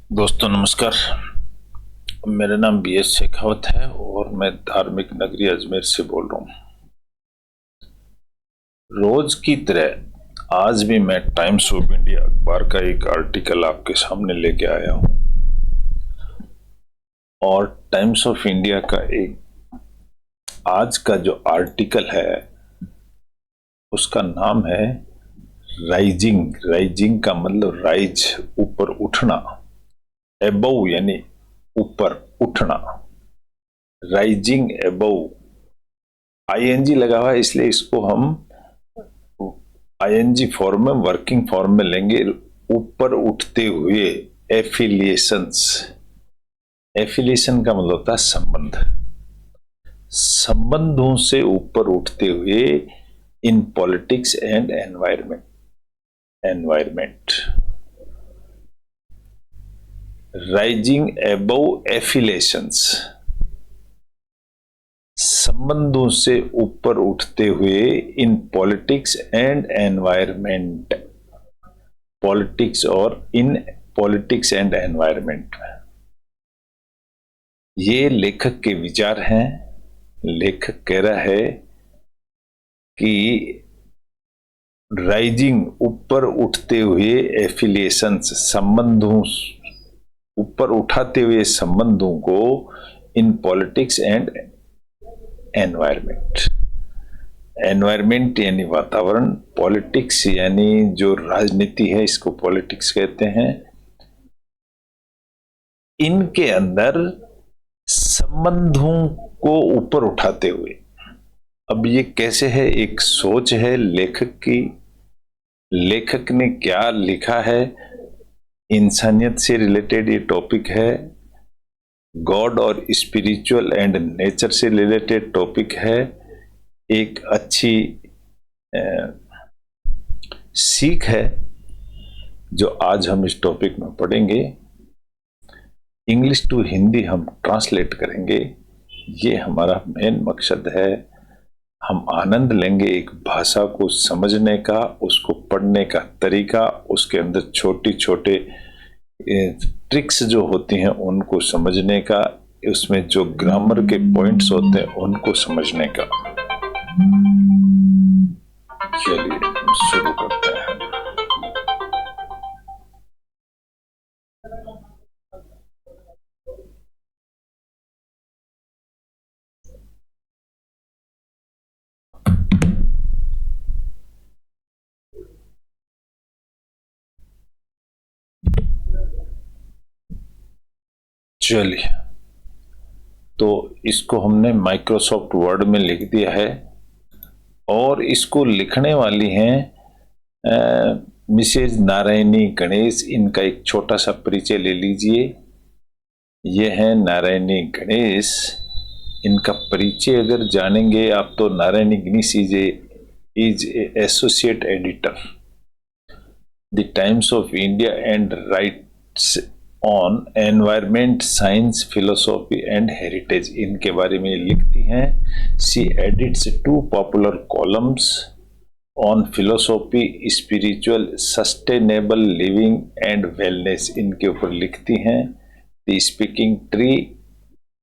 दोस्तों नमस्कार। मेरा नाम BS शेखावत है और मैं धार्मिक नगरी अजमेर से बोल रहा हूँ। रोज की तरह आज भी मैं टाइम्स ऑफ इंडिया अखबार का एक आर्टिकल आपके सामने लेके आया हूँ और टाइम्स ऑफ इंडिया का एक आज का जो आर्टिकल है उसका नाम है राइजिंग। राइजिंग का मतलब राइज ऊपर उठना, एबव यानी ऊपर उठना, राइजिंग एबव। आईएनजी लगा हुआ है इसलिए इसको हम आईएनजी फॉर्म में, वर्किंग फॉर्म में लेंगे। ऊपर उठते हुए एफिलिएशंस। एफिलिएशन का मतलब होता है संबंध, संबंधों से ऊपर उठते हुए in politics and environment. Rising above affiliations, संबंधों से ऊपर उठते हुए in politics and environment. Politics और इन पॉलिटिक्स एंड एनवायरमेंट में ये लेखक के विचार हैं। लेखक कह रहा है कि राइजिंग ऊपर उठते हुए एफिलिएशंस, संबंधों ऊपर उठाते हुए संबंधों को in politics and environment. Environment यानी वातावरण, पॉलिटिक्स यानी जो राजनीति है इसको पॉलिटिक्स कहते हैं। इनके अंदर संबंधों को ऊपर उठाते हुए, अब ये कैसे है, एक सोच है लेखक की। लेखक ने क्या लिखा है, इंसानियत से रिलेटेड ये टॉपिक है, गॉड और स्पिरिचुअल एंड नेचर से रिलेटेड टॉपिक है। एक अच्छी सीख है जो आज हम इस टॉपिक में पढ़ेंगे। इंग्लिश टू हिंदी हम ट्रांसलेट करेंगे, ये हमारा मेन मकसद है। हम आनंद लेंगे एक भाषा को समझने का, उसको पढ़ने का तरीका, उसके अंदर छोटी छोटे ट्रिक्स जो होती हैं उनको समझने का, उसमें जो ग्रामर के पॉइंट्स होते हैं उनको समझने का। चलिए शुरू करते हैं। चलिए, तो इसको हमने माइक्रोसॉफ्ट वर्ड में लिख दिया है और इसको लिखने वाली हैं मिसेज नारायणी गणेश। इनका एक छोटा सा परिचय ले लीजिए। ये हैं नारायणी गणेश। इनका परिचय अगर जानेंगे आप तो Narayani Ganesh is associate editor the Times of India and writes on environment, science, philosophy and heritage. इनके बारे में लिखती हैं। She edits 2 popular columns on philosophy, spiritual, sustainable living and wellness. इनके ऊपर लिखती हैं। The speaking tree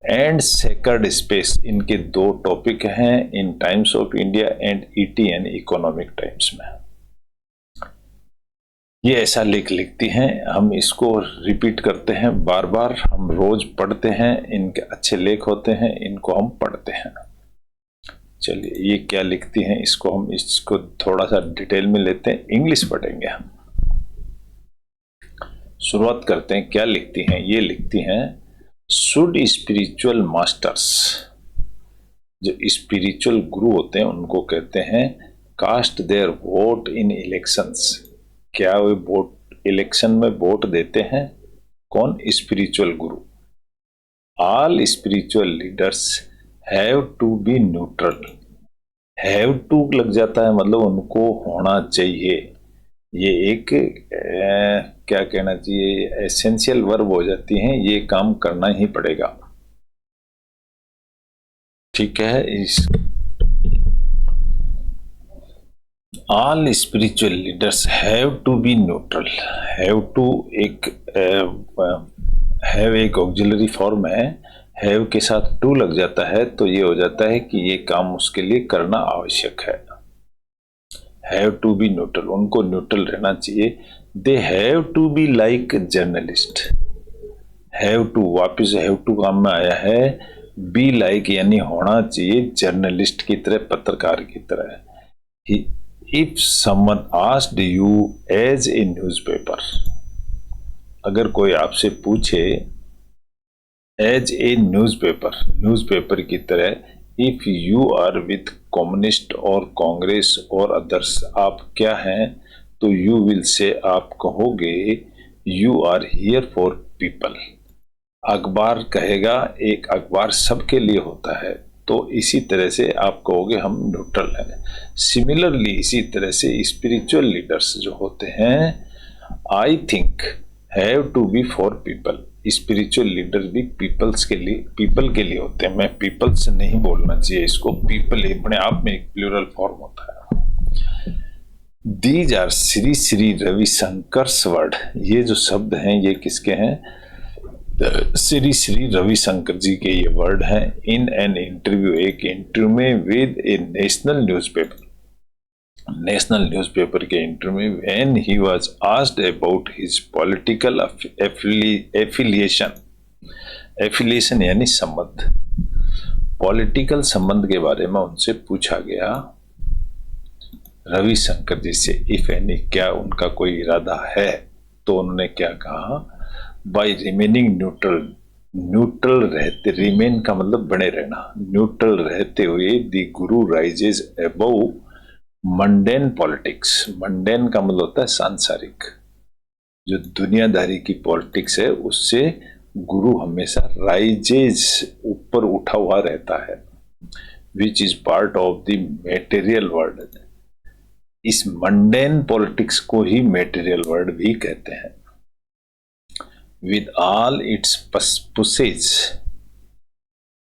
and sacred space, इनके 2 टॉपिक हैं in Times of India and ETN economic times में। ये ऐसा लेख लिखती हैं। हम इसको रिपीट करते हैं बार बार, हम रोज पढ़ते हैं। इनके अच्छे लेख होते हैं, इनको हम पढ़ते हैं। चलिए, ये क्या लिखती हैं इसको थोड़ा सा डिटेल में लेते हैं। इंग्लिश पढ़ेंगे हम। शुरुआत करते हैं। क्या लिखती हैं? ये लिखती हैं, शुड स्पिरिचुअल मास्टर्स, जो स्पिरिचुअल गुरु होते हैं उनको कहते हैं, cast their vote in elections. क्या वे वोट, इलेक्शन में वोट देते हैं? कौन? स्पिरिचुअल गुरु। All spiritual leaders have to be neutral. Have to लग जाता है, मतलब उनको होना चाहिए। ये एक क्या कहना चाहिए, एसेंशियल वर्ब हो जाती हैं। ये काम करना ही पड़ेगा। ठीक है। All spiritual leaders have to be neutral. Have to एक हैव एक ऑक्सिलरी फॉर्म है, हैव के साथ टू लग जाता है तो ये हो जाता है कि ये काम उसके लिए करना आवश्यक है। हैव टू बी न्यूट्रल, उनको न्यूट्रल रहना चाहिए। They have to be like journalist. Have to, वापिस हैव टू काम में आया है, बी लाइक यानी होना चाहिए जर्नलिस्ट की तरह, पत्रकार की तरह। If someone asked you as a newspaper, अगर कोई आपसे पूछे एज ए न्यूज़पेपर, न्यूज़पेपर की तरह, if you are with communist और कांग्रेस और अदर्स, आप क्या हैं, तो यू विल से, आप कहोगे you are here for people. अखबार कहेगा एक अखबार सबके लिए होता है, तो इसी तरह से आप कहोगे हम न्यूट्रल हैं। सिमिलरली इसी तरह से स्पिरिचुअल लीडर्स जो होते हैं, I think have to be for people. Spiritual leader भी पीपल्स के लिए, पीपल के लिए होते हैं। मैं पीपल्स नहीं बोलना चाहिए इसको, पीपल अपने आप में एक प्लूरल फॉर्म होता है। These are Shri Shri Ravishankar's word. ये जो शब्द हैं ये किसके हैं? श्री श्री रविशंकर जी के ये वर्ड हैं। इन एन इंटरव्यू, एक इंटरव्यू में with A national newspaper, national newspaper के इंटरव्यू में, when he was asked about his political affiliation, affiliation यानी संबंध, पॉलिटिकल संबंध के बारे में उनसे पूछा गया रविशंकर जी से, इफ एनी, क्या उनका कोई इरादा है, तो उन्होंने क्या कहा, बाय रिमेनिंग न्यूट्रल, न्यूट्रल रहते, रिमेन का मतलब बने रहना, न्यूट्रल रहते हुए the Guru rises above mundane politics. Mundane का मतलब होता है सांसारिक, जो दुनियादारी की पॉलिटिक्स है उससे गुरु हमेशा राइजेज, ऊपर उठा हुआ रहता है, which is part of the material world. इस मंडेन पॉलिटिक्स को ही मेटेरियल वर्ल्ड भी कहते हैं। With all its pushes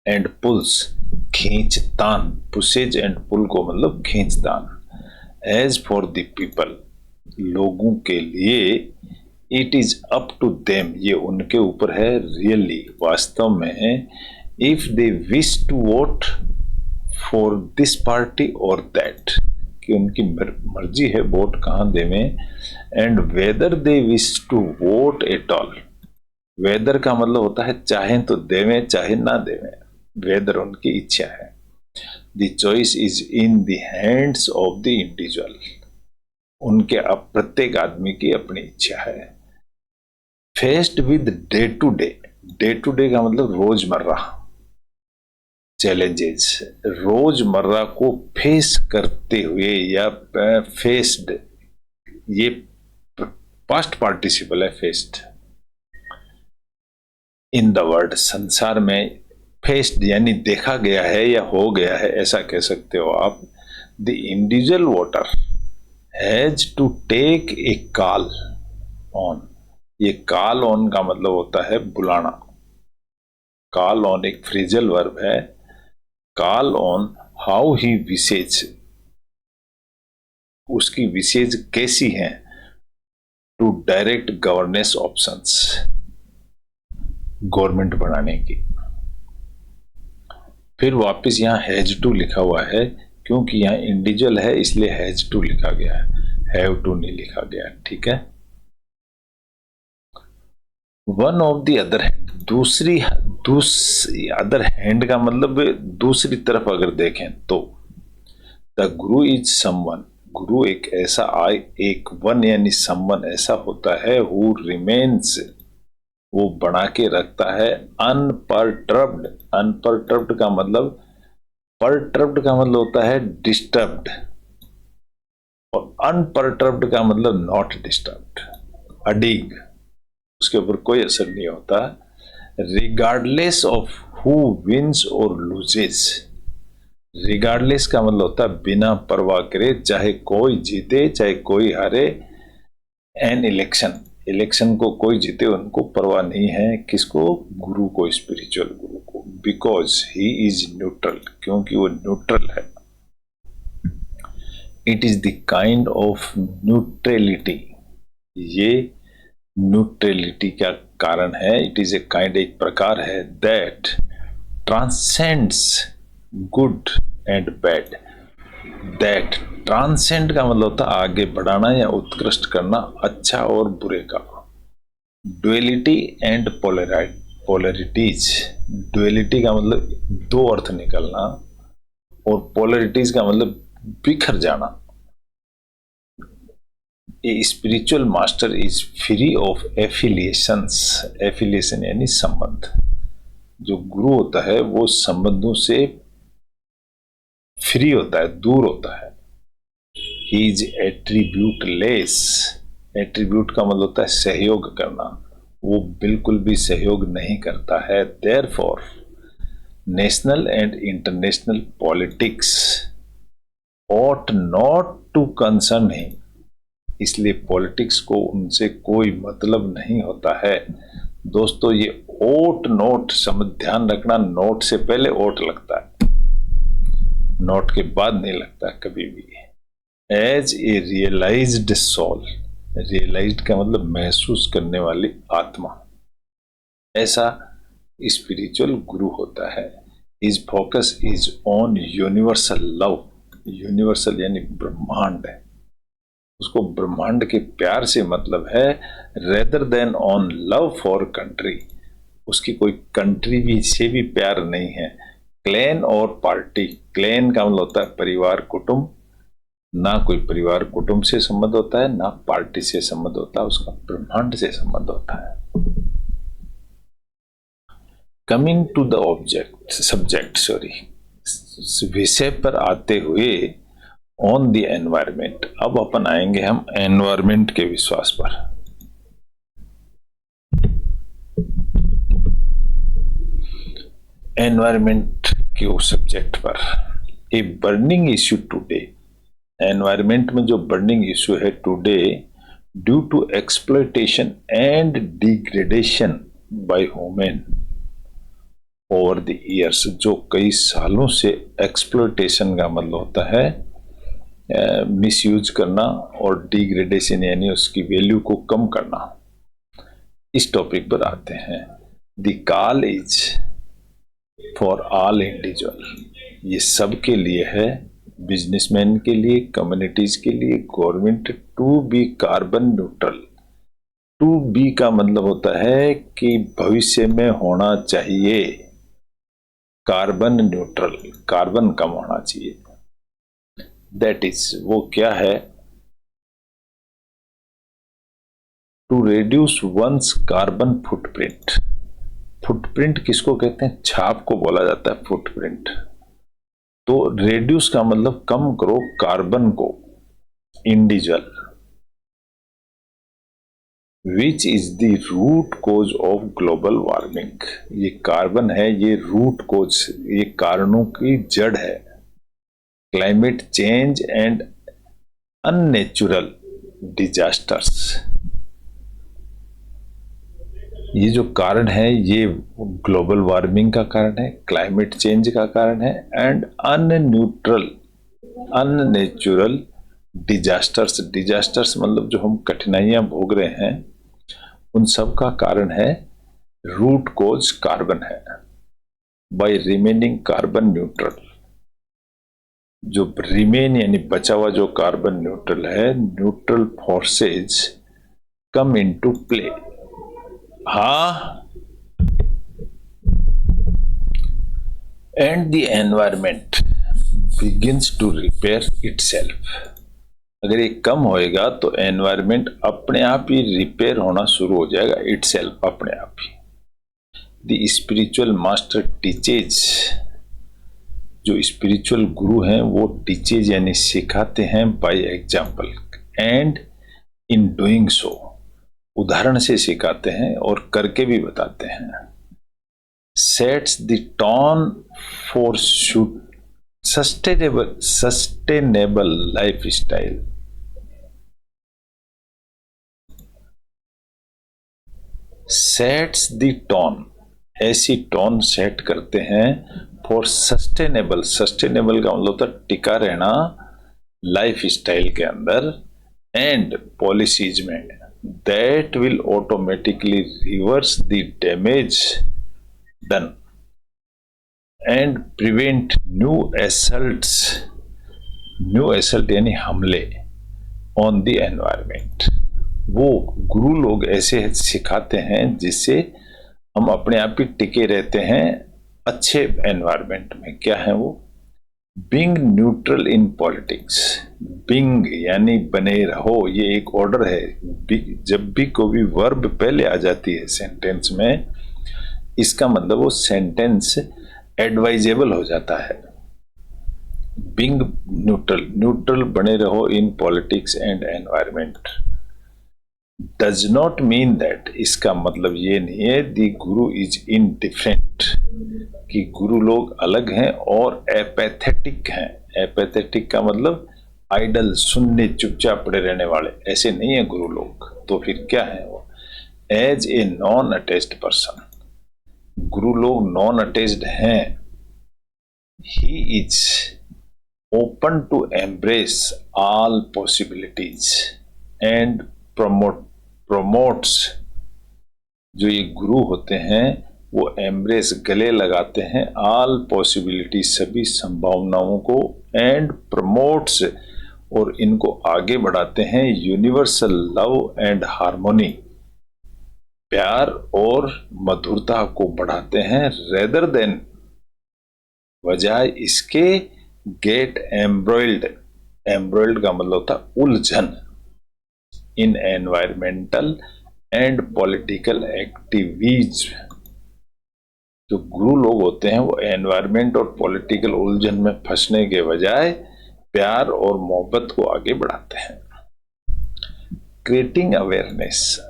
and pulls, खींचतान, पुसेज एंड पुल को मतलब खींचतान। एज फॉर द पीपल, लोगों के लिए, it is up to them, ये उनके ऊपर है रियली, वास्तव में, if they wish to vote for this party और दैट, कि उनकी मर्जी है वोट कहाँ देवें, and whether they wish to vote at all. Whether का मतलब होता है चाहे तो देवें चाहे ना देवें, वेदर उनकी इच्छा है। The choice is in the hands of the individual, उनके प्रत्येक आदमी की अपनी इच्छा है। Faced with day to day, day to day का मतलब रोजमर्रा चैलेंजेस, रोजमर्रा को फेस करते हुए, या फेस्ड, ये पास्ट पार्टिसिपल है फेस्ड, इन द वर्ल्ड, संसार में, फेस्ड यानी देखा गया है या हो गया है, ऐसा कह सकते हो आप। The individual voter has to take a call on, ये कॉल ऑन का मतलब होता है बुलाना। कॉल ऑन एक फ्रेजल वर्ब है। Call on how he wishes, उसकी विशेज कैसी है, to direct governance options, government बनाने की। फिर वापस यहां हैज टू लिखा हुआ है, क्योंकि यहां इंडिविजुअल है इसलिए हैज टू लिखा गया है, हैव टू नहीं लिखा गया, ठीक है। One of the other hand, दूसरी अदर हैंड का मतलब दूसरी तरफ अगर देखें तो, द गुरु इज समवन, गुरु एक ऐसा एक वन यानी समवन ऐसा होता है, हु रिमेन्स, वो बना के रखता है, अनपर्टर्ब्ड, अनपर्टर्ब्ड का मतलब, परटर्ब्ड का मतलब होता है डिस्टर्ब्ड, और अनपर्टर्ब्ड का मतलब नॉट डिस्टर्ब्ड, अडीग, उसके ऊपर कोई असर नहीं होता। रिगार्डलेस ऑफ हु विन्स और लूजेस, रिगार्डलेस का मतलब होता है बिना परवाह करे, चाहे कोई जीते चाहे कोई हारे। एन इलेक्शन, इलेक्शन को कोई जीते उनको परवाह नहीं है, किसको, गुरु को, स्पिरिचुअल गुरु को, बिकॉज ही इज न्यूट्रल, क्योंकि वो न्यूट्रल है। It is the kind of neutrality, ये न्यूट्रलिटी का कारण है, इट इज ए काइंड, एक प्रकार है, that transcends good and bad. That transcend का मतलब होता है आगे बढ़ाना या उत्कृष्ट करना, अच्छा और बुरे का। ड्युअलिटी एंड पोलैरिटीज, ड्युअलिटी का मतलब दो अर्थ निकलना और पोलैरिटीज का मतलब बिखर जाना। A spiritual master is free of affiliations, affiliation यानी संबंध। जो गुरु होता है वो संबंधों से फ्री होता है, दूर होता है। ही इज एट्रीब्यूटलेस, एट्रीब्यूट का मतलब होता है सहयोग करना, वो बिल्कुल भी सहयोग नहीं करता है। Therefore national and international politics ought not to concern him, इसलिए पॉलिटिक्स को उनसे कोई मतलब नहीं होता है। दोस्तों ये ओट नोट समझ ध्यान रखना, नोट से पहले ओट लगता है, नोट के बाद नहीं लगता कभी भी। As a realised soul, realised का मतलब महसूस करने वाली आत्मा, ऐसा स्पिरिचुअल गुरु होता है। His focus is on universal love, universal यानी ब्रह्मांड है, उसको ब्रह्मांड के प्यार से मतलब है, rather than on love for country, उसकी कोई कंट्री भी से भी प्यार नहीं है। क्लैन और पार्टी, क्लैन का मतलब होता है परिवार कुटुंब, ना कोई परिवार कुटुंब से संबंध होता है ना पार्टी से संबंध होता है, उसका ब्रह्मांड से संबंध होता है। Coming to the object subject sorry विषय पर आते हुए ऑन द एनवायरमेंट, अब अपन आएंगे हम एनवायरमेंट के विश्वास पर। एनवायरमेंट के सब्जेक्ट पर a burning issue today, environment में जो बर्निंग इश्यू है today, due to exploitation and degradation by human over the years, जो कई सालों से एक्सप्लॉयटेशन का मतलब होता है मिसयूज करना और डिग्रेडेशन यानी उसकी वैल्यू को कम करना। इस टॉपिक पर आते हैं। The call is for all individual, ये सब के लिए है, बिजनेसमैन के लिए, कम्युनिटीज के लिए, government, to be carbon neutral. To be का मतलब होता है कि भविष्य में होना चाहिए कार्बन न्यूट्रल, कार्बन कम होना चाहिए। दैट इज, वो क्या है, to reduce one's carbon footprint. Footprint किसको कहते हैं, छाप को बोला जाता है फुटप्रिंट। तो रिड्यूस का मतलब कम करो कार्बन को, individual, which is the root cause of global warming. ये कार्बन है, ये रूट कोज, ये कारणों की जड़ है। Climate change and unnatural disasters, ये जो कारण है ये ग्लोबल वार्मिंग का कारण है, क्लाइमेट चेंज का कारण है, एंड अननेचुरल डिजास्टर्स। डिजास्टर्स मतलब जो हम कठिनाइयां भोग रहे हैं उन सब का कारण है, रूट कोज कार्बन है। बाय रिमेनिंग कार्बन न्यूट्रल, जो रिमेन यानी बचा हुआ जो कार्बन न्यूट्रल है, neutral forces come into play. And the environment begins to repair itself, अगर ये कम होएगा तो एनवायरमेंट अपने आप ही रिपेयर होना शुरू हो जाएगा, इटसेल्फ, अपने आप ही। द स्पिरिचुअल मास्टर टीचेज, जो स्पिरिचुअल गुरु हैं वो टीचेज यानी सिखाते हैं by example, and in doing so, उदाहरण से सिखाते हैं और करके भी बताते हैं। Sets the tone for sustainable life style, sets the tone, ऐसी टोन सेट करते हैं फॉर सस्टेनेबल, सस्टेनेबल का मतलब होता है टिका रहना, लाइफ स्टाइल के अंदर एंड पॉलिसीज में, that will automatically reverse the damage done and prevent new assault यानी हमले ऑन द एनवायरमेंट। वो गुरु लोग ऐसे सिखाते हैं जिससे हम अपने आप ही टिके रहते हैं अच्छे एनवायरमेंट में। क्या है वो? Being neutral in politics. Being यानी बने रहो, ये एक ऑर्डर है। जब भी कोई वर्ब पहले आ जाती है सेंटेंस में, इसका मतलब वो सेंटेंस एडवाइजेबल हो जाता है। बीइंग न्यूट्रल बने रहो in politics and environment does not mean that, इसका मतलब ये नहीं है दी गुरु इज इनडिफरेंट, कि गुरु लोग अलग हैं और एपैथेटिक हैं। एपैथेटिक का मतलब आइडल, सुनने चुपचाप पड़े रहने वाले, ऐसे नहीं है गुरु लोग। तो फिर क्या है वो? As a non attached person, गुरु लोग नॉन अटैच्ड हैं। He is open to embrace all possibilities and promotes. जो ये गुरु होते हैं वो एम्ब्रेस, गले लगाते हैं ऑल पॉसिबिलिटी, सभी संभावनाओं को, एंड प्रमोट्स, और इनको आगे बढ़ाते हैं यूनिवर्सल लव एंड हार्मोनी, प्यार और मधुरता को बढ़ाते हैं, रेदर देन, बजाय इसके गेट एम्ब्रॉयल्ड का मतलब होता उलझन इन एनवायरमेंटल एंड पॉलिटिकल एक्टिविज्म। जो गुरु लोग होते हैं वो एनवायरमेंट और पॉलिटिकल उलझन में फंसने के बजाय प्यार और मोहब्बत को आगे बढ़ाते हैं। क्रिएटिंग अवेयरनेस,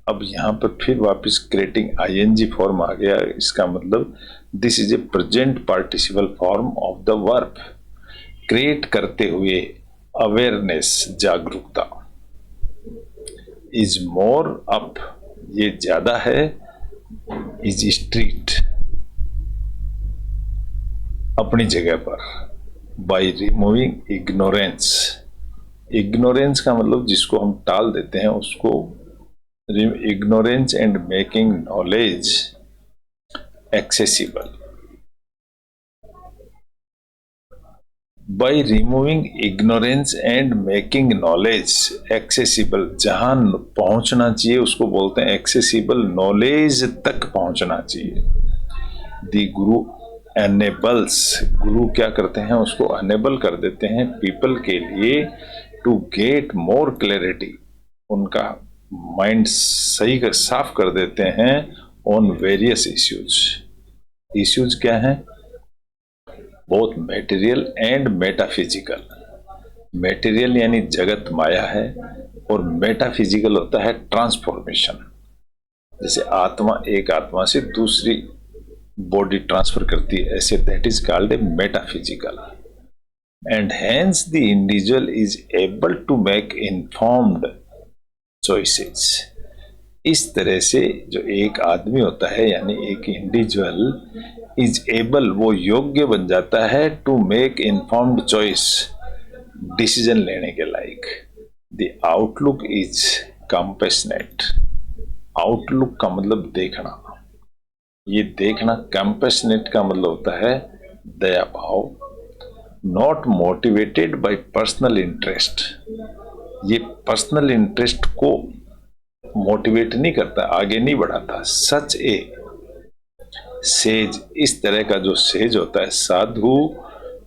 अब यहां पर फिर वापस क्रिएटिंग आईएनजी फॉर्म आ गया। इसका मतलब this is a present participle form of the verb. Create करते हुए, अवेयरनेस जागरूकता, इज मोर अप ये ज्यादा है, इज स्ट्रीट अपनी जगह पर, बाय रिमूविंग इग्नोरेंस। इग्नोरेंस का मतलब जिसको हम टाल देते हैं उसको, ignorance and making knowledge accessible. By removing ignorance and making knowledge accessible, जहां पहुंचना चाहिए उसको बोलते हैं एक्सेसिबल, नॉलेज तक पहुंचना चाहिए। दी गुरु एनेबल्स, गुरु क्या करते हैं उसको अनेबल कर देते हैं पीपल के लिए, टू गेट मोर क्लैरिटी, उनका माइंड सही कर, साफ कर देते हैं, ऑन वेरियस इश्यूज क्या है? Both material and metaphysical. Material यानी जगत माया है, और मेटाफिजिकल होता है ट्रांसफॉर्मेशन। जैसे आत्मा एक आत्मा से दूसरी बॉडी ट्रांसफर करती है, ऐसे that is called a metaphysical. And hence the individual is able to make informed choices. इस तरह से जो एक आदमी होता है यानी एक इंडिविजुअल इज एबल, वो योग्य बन जाता है, to make informed choice, decision लेने के लायक। The outlook is compassionate. Outlook का मतलब देखना, ये देखना। कंपैशनेट का मतलब होता है दया भाव। Not motivated by personal interest, ये पर्सनल इंटरेस्ट को मोटिवेट नहीं करता, आगे नहीं बढ़ाता। सच ए सेज, इस तरह का जो सेज होता है, साधु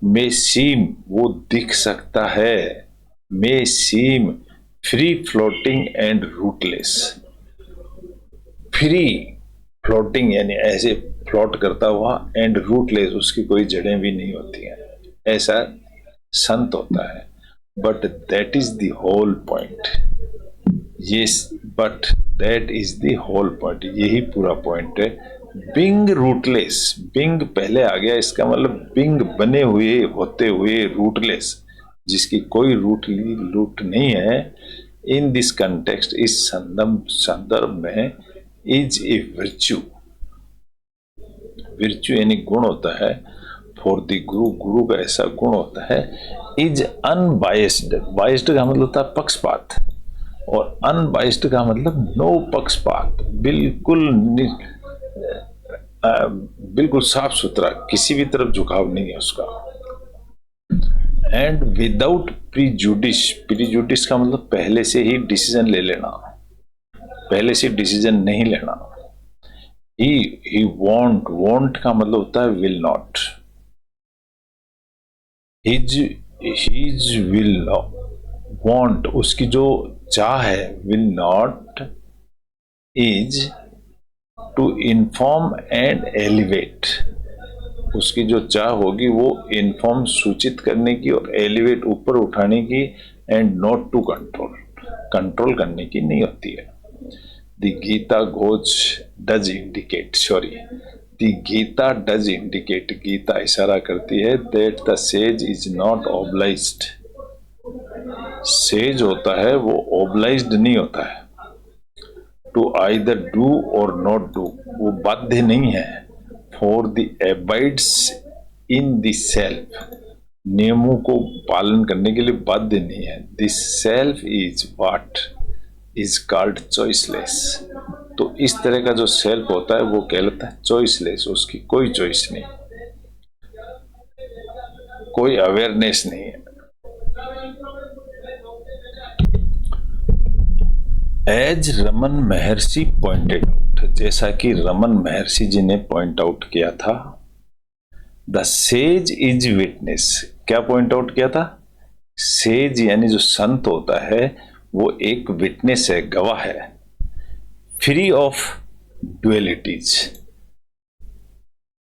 में सीम, वो दिख सकता है, में seem free floating and rootless. Free floating यानी ऐसे फ्लोट करता हुआ, एंड रूटलेस, उसकी कोई जड़ें भी नहीं होती हैं, ऐसा संत होता है। But that is the whole point. Yes, but that is the whole point, यही पूरा पॉइंट है। बिंग रूटलेस, बिंग पहले आ गया, इसका मतलब बिंग बने हुए, होते हुए, रूटलेस, जिसकी कोई रूट नहीं है। इन दिस कंटेक्स्ट, इस संदर्भ में, इज ए वर्च्यू, वर्च्यू यानी गुण होता है, फॉर द गुरु, गुरु का ऐसा गुण होता है, इज अनबाइस्ड, बाइस्ड का मतलब होता है पक्षपात, और अनबाइस्ड का मतलब नो पक्षपात, बिल्कुल साफ सुथरा, किसी भी तरफ झुकाव नहीं है उसका। एंड विदाउट प्रीजुडिस, प्रीजुडिस का मतलब पहले से ही डिसीजन ले लेना, पहले से डिसीजन नहीं लेना। ही वॉन्ट का मतलब होता है will not, his will want, उसकी जो चाह है, will not is to inform and elevate, उसकी जो चाह होगी वो इन्फॉर्म सूचित करने की और एलिवेट ऊपर उठाने की, and not to control, control करने की नहीं होती है। The Gita does indicate, the Gita does indicate, Gita इशारा करती है that the sage is not obliged, sage होता है वो obliged नहीं होता है, to either do or not do, वो बाध्य नहीं है, for the abides in the self, नियमों को पालन करने के लिए बाध्य नहीं है। This self is what is called choiceless, तो इस तरह का जो सेल्फ होता है वो कहलाता है चॉइसलेस, उसकी कोई चॉइस नहीं, कोई अवेयरनेस नहीं है। एज रमन महर्षि पॉइंटेड आउट, जैसा कि रमन महर्षि जी ने पॉइंट आउट किया था, द सेज इज विटनेस, क्या पॉइंट आउट किया था? सेज यानी जो संत होता है वो एक विटनेस है, गवाह है, फ्री ऑफ ड्युअलिटीज,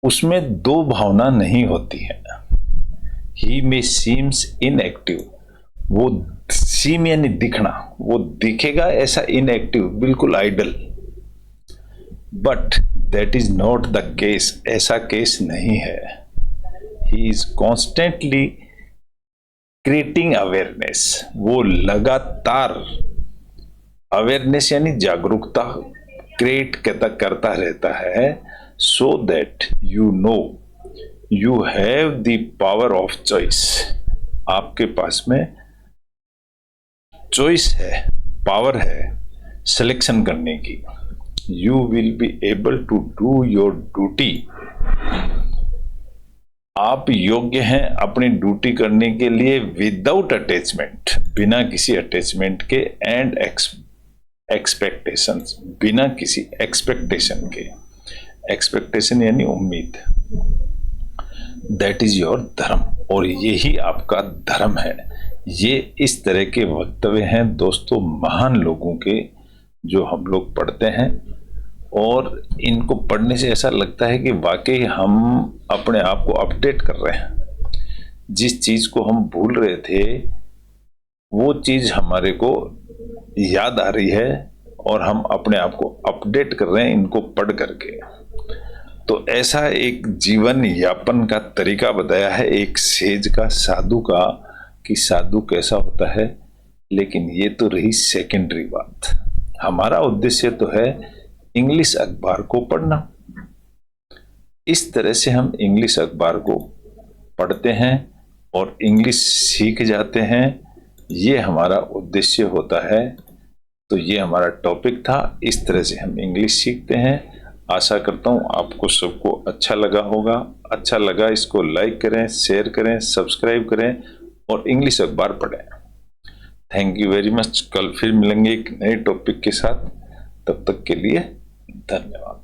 उसमें दो भावना नहीं होती है। ही मे सीम्स इनएक्टिव, वो सीम यानी दिखना, वो दिखेगा ऐसा इनएक्टिव, बिल्कुल idle, but that is not the case, ऐसा केस नहीं है। He is constantly creating awareness, वो लगातार अवेयरनेस यानी जागरूकता क्रिएट करता रहता है, so that you know you have the power of choice, आपके पास में चॉइस है, पावर है सिलेक्शन करने की। You will be able to do your duty, आप योग्य हैं अपनी ड्यूटी करने के लिए विदाउट अटैचमेंट, बिना किसी अटैचमेंट के, एंड एक्सपेक्टेशंस, बिना किसी एक्सपेक्टेशन के, एक्सपेक्टेशन यानी उम्मीद। दैट इज योर धर्म, और यही आपका धर्म है। ये इस तरह के वक्तव्य हैं दोस्तों महान लोगों के, जो हम लोग पढ़ते हैं, और इनको पढ़ने से ऐसा लगता है कि वाकई हम अपने आप को अपडेट कर रहे हैं। जिस चीज़ को हम भूल रहे थे वो चीज़ हमारे को याद आ रही है, और हम अपने आप को अपडेट कर रहे हैं इनको पढ़ करके। तो ऐसा एक जीवन यापन का तरीका बताया है एक सेज का, साधु का, कि साधु कैसा होता है। लेकिन ये तो रही सेकेंडरी बात, हमारा उद्देश्य तो है इंग्लिश अखबार को पढ़ना। इस तरह से हम इंग्लिश अखबार को पढ़ते हैं और इंग्लिश सीख जाते हैं, ये हमारा उद्देश्य होता है। तो ये हमारा टॉपिक था, इस तरह से हम इंग्लिश सीखते हैं। आशा करता हूँ आपको सबको अच्छा लगा होगा। अच्छा लगा इसको लाइक करें, शेयर करें, सब्सक्राइब करें और इंग्लिश अखबार पढ़ें। Thank you very much. कल फिर मिलेंगे एक नए टॉपिक के साथ, तब तक के लिए धन्यवाद।